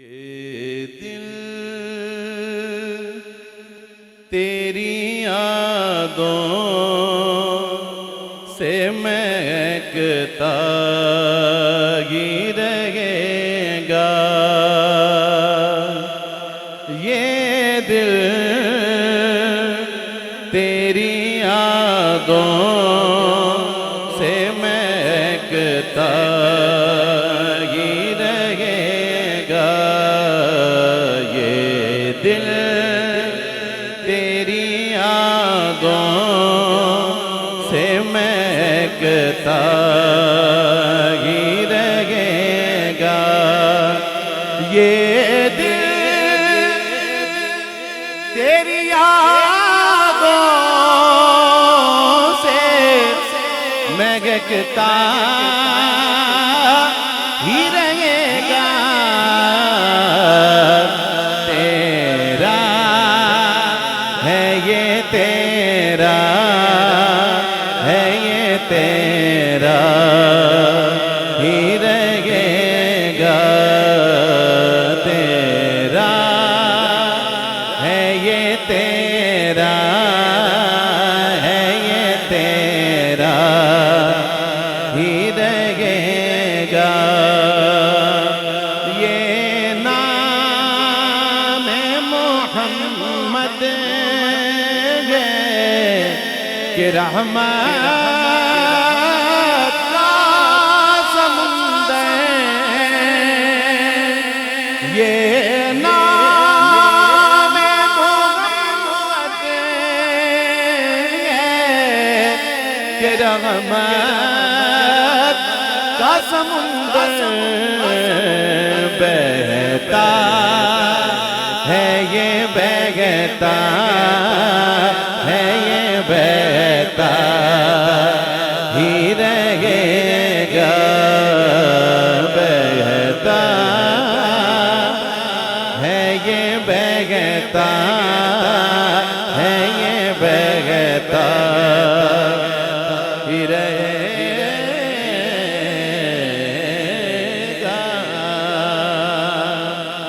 ये दिल तेरी यादों से महकता ही रहेगा। ये दिल तेरी यादों से महकता ही रहेगा। ये दिल तेरी यादों से महकता ही रहेगा। ये दिल तेरी यादों से महकता ही रहेगा। तेरा है ये तेरा है ये तेरा ही रहेगा। तेरा है ये तेरा है ये तेरा ही रहेगा। ये नाम मोहम्मद है कि रहमत का समुंदर। ये नाम मोहम्मद है कि रहमत का समुंदर। बहता है ये बहता है ये बहता ही रहेगा। बहता है ये बहता है ये बहता ही रहेगा।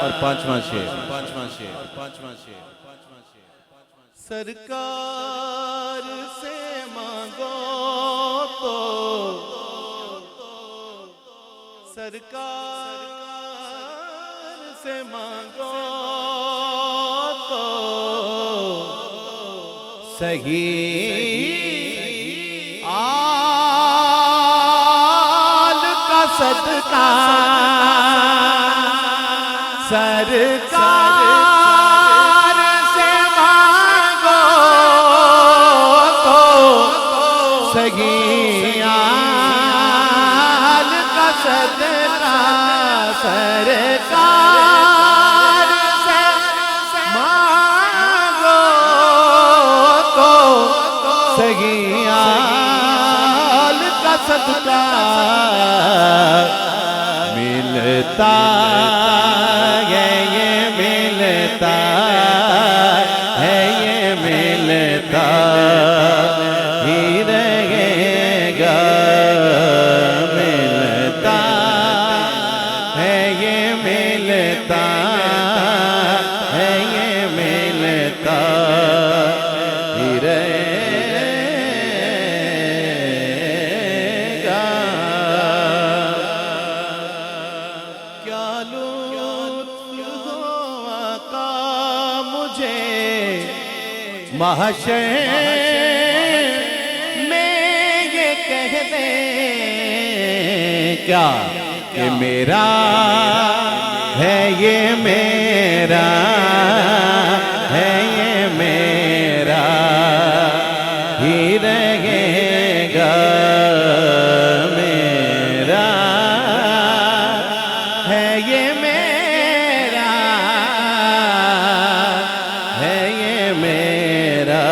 और पांचवा शेर सरकार से मांगो तो सरकार से मांगो तो सही आल का सदका। सरकार से मांगो तो सही आल का सदका। सरकार से मांगो तो सही आल का सदका मिलता है। ये मिलता है ये मिलता ही रहेगा। मिलता है ये मिलता है ये मिलता ही रहेगा। क्या लुत्फ़ हो आका मुझे महशर में ये कह दे क्या कि मेरा है ये मेरा है ये मेरा ही रहेगा। मेरा है ये मेरा है ये मेरा